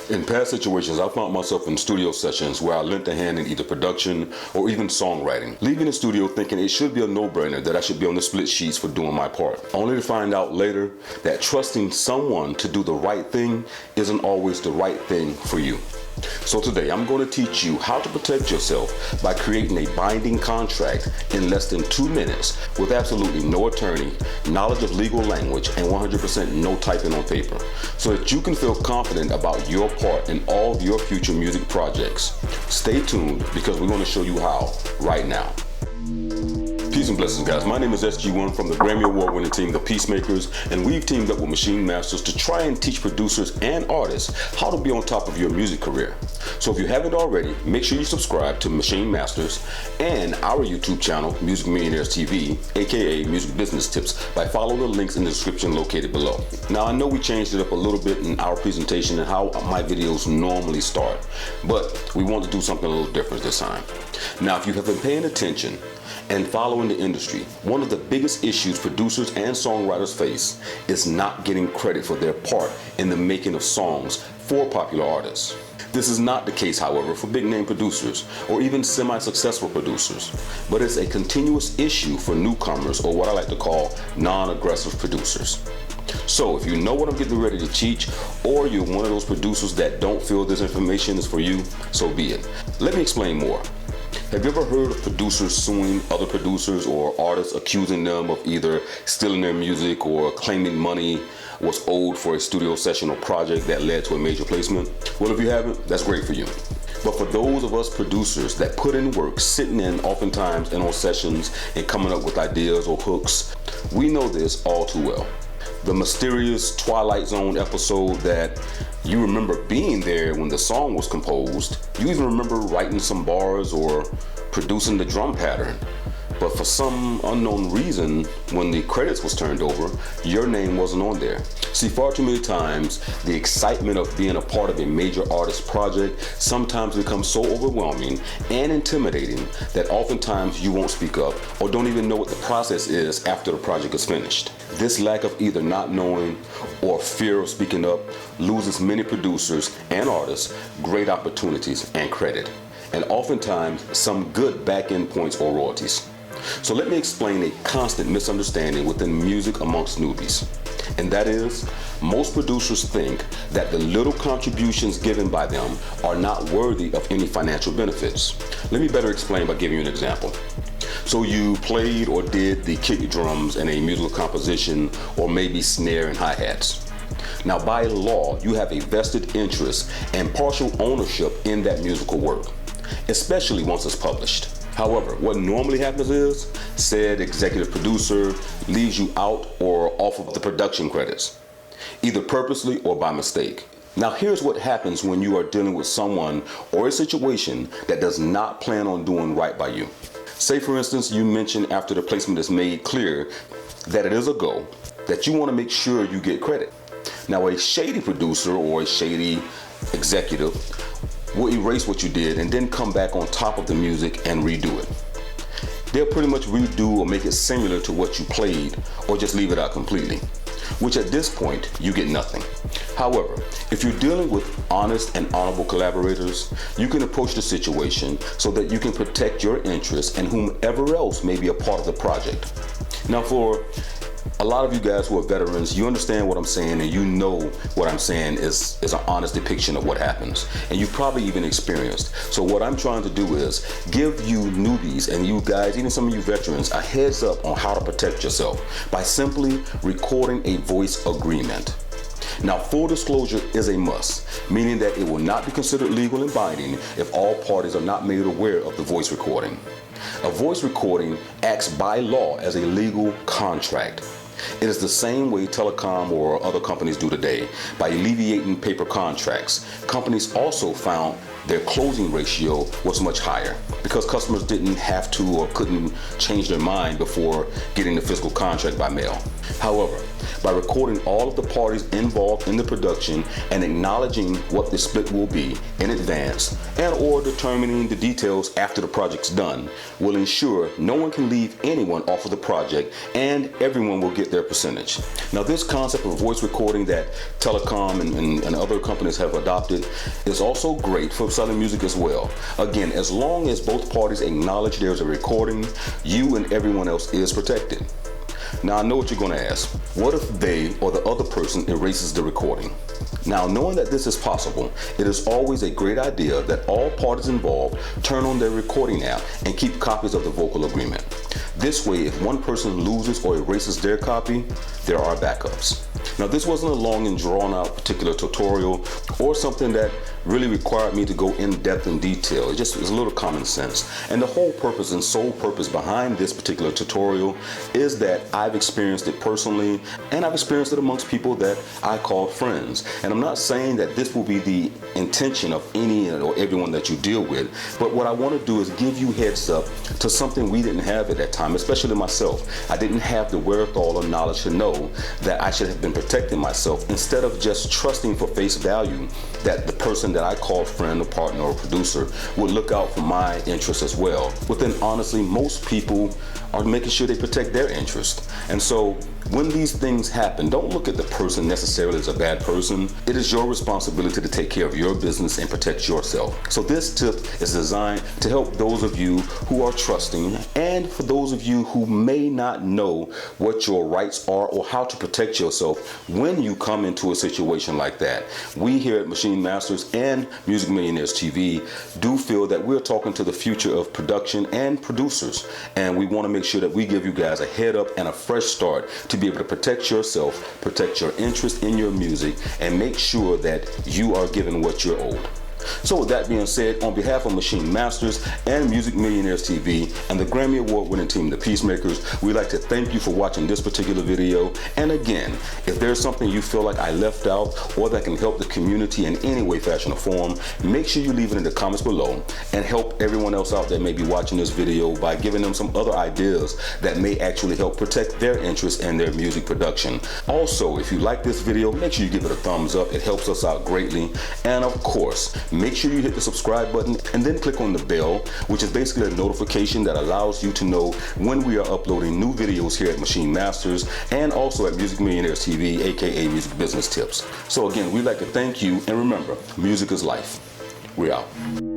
In past situations, I found myself in studio sessions where I lent a hand in either production or even songwriting, leaving the studio thinking it should be a no-brainer that I should be on the split sheets for doing my part, only to find out later that trusting someone to do the right thing isn't always the right thing for you. So today I'm going to teach you how to protect yourself by creating a binding contract in less than 2 minutes with absolutely no attorney, knowledge of legal language, and 100% no typing on paper, so that you can feel confident about your part in all of your future music projects. Stay tuned because we're going to show you how right now. Peace and blessings, guys. My name is SG-1 from the Grammy Award winning team, The Peacemakers, and we've teamed up with Maschine Masters to try and teach producers and artists how to be on top of your music career. So if you haven't already, make sure you subscribe to Maschine Masters and our YouTube channel, Music Millionaires TV, aka Music Business Tips, by following the links in the description located below. Now, I know we changed it up a little bit in our presentation and how my videos normally start, but we want to do something a little different this time. Now, if you have been paying attention and following the industry, one of the biggest issues producers and songwriters face is not getting credit for their part in the making of songs for popular artists. This is not the case, however, for big name producers or even semi-successful producers, but it's a continuous issue for newcomers, or what I like to call non-aggressive producers. So if you know what I'm getting ready to teach, or you're one of those producers that don't feel this information is for you, so be it. Let me explain more. Have you ever heard of producers suing other producers or artists, accusing them of either stealing their music or claiming money was owed for a studio session or project that led to a major placement? Well, if you haven't, that's great for you. But for those of us producers that put in work, sitting in oftentimes and on sessions and coming up with ideas or hooks, we know this all too well. The mysterious Twilight Zone episode that you remember being there when the song was composed. You even remember writing some bars or producing the drum pattern. But for some unknown reason, when the credits was turned over, your name wasn't on there. See, far too many times, the excitement of being a part of a major artist project sometimes becomes so overwhelming and intimidating that oftentimes you won't speak up or don't even know what the process is after the project is finished. This lack of either not knowing or fear of speaking up loses many producers and artists great opportunities and credit, and oftentimes some good back-end points or royalties. So let me explain a constant misunderstanding within music amongst newbies. And that is, most producers think that the little contributions given by them are not worthy of any financial benefits. Let me better explain by giving you an example. So you played or did the kick drums in a musical composition, or maybe snare and hi-hats. Now, by law, you have a vested interest and partial ownership in that musical work, especially once it's published. However, what normally happens is said executive producer leaves you out or off of the production credits, either purposely or by mistake. Now, here's what happens when you are dealing with someone or a situation that does not plan on doing right by you. Say, for instance, you mentioned after the placement is made clear that it is a go, that you want to make sure you get credit. Now, a shady producer or a shady executive will erase what you did and then come back on top of the music and redo it. They'll pretty much redo or make it similar to what you played, or just leave it out completely, which at this point you get nothing. However, if you're dealing with honest and honorable collaborators, you can approach the situation so that you can protect your interests and whomever else may be a part of the project. Now, for a lot of you guys who are veterans, you understand what I'm saying, and you know what I'm saying is an honest depiction of what happens, and you've probably even experienced. So what I'm trying to do is give you newbies and you guys, even some of you veterans, a heads up on how to protect yourself by simply recording a voice agreement. Now, full disclosure is a must, meaning that it will not be considered legal and binding if all parties are not made aware of the voice recording. A voice recording acts by law as a legal contract. It is the same way telecom or other companies do today by alleviating paper contracts. Companies also found their closing ratio was much higher because customers didn't have to or couldn't change their mind before getting the physical contract by mail. However, by recording all of the parties involved in the production and acknowledging what the split will be in advance and or determining the details after the project's done will ensure no one can leave anyone off of the project and everyone will get their percentage. Now, this concept of voice recording that Telecom and other companies have adopted is also great for selling music as well. Again, as long as both parties acknowledge there's a recording, you and everyone else is protected. Now, I know what you're going to ask. What if they or the other person erases the recording? Now, knowing that this is possible, it is always a great idea that all parties involved turn on their recording app and keep copies of the vocal agreement. This way, if one person loses or erases their copy, there are backups. Now, this wasn't a long and drawn out particular tutorial or something that really required me to go in depth and detail. It just was a little common sense. And the whole purpose and sole purpose behind this particular tutorial is that I've experienced it personally and I've experienced it amongst people that I call friends. And I'm not saying that this will be the intention of any or everyone that you deal with, but what I want to do is give you heads up to something we didn't have at that time, especially myself. I didn't have the wherewithal or knowledge to know that I should have been protecting myself instead of just trusting for face value that the person that I call friend or partner or producer would look out for my interests as well. But then honestly, most people are making sure they protect their interests. And so when these things happen, don't look at the person necessarily as a bad person. It is your responsibility to take care of your business and protect yourself. So this tip is designed to help those of you who are trusting and for those of you who may not know what your rights are or how to protect yourself when you come into a situation like that. We here at Maschine Masters and Music Millionaires TV do feel that we're talking to the future of production and producers, and we want to make sure that we give you guys a head up and a fresh start to be able to protect yourself, protect your interest in your music, and make sure that you are given what you're owed. So with that being said, on behalf of Maschine Masters and Music Millionaires TV and the Grammy Award winning team, The Peacemakers, we'd like to thank you for watching this particular video. And again, if there's something you feel like I left out or that can help the community in any way, fashion, or form, make sure you leave it in the comments below and help everyone else out that may be watching this video by giving them some other ideas that may actually help protect their interests and their music production. Also, if you like this video, make sure you give it a thumbs up. It helps us out greatly. And of course, make sure you hit the subscribe button and then click on the bell, which is basically a notification that allows you to know when we are uploading new videos here at Maschine Masters and also at Music Millionaires TV, aka Music Business Tips. So again, we'd like to thank you, and remember, music is life. We're out.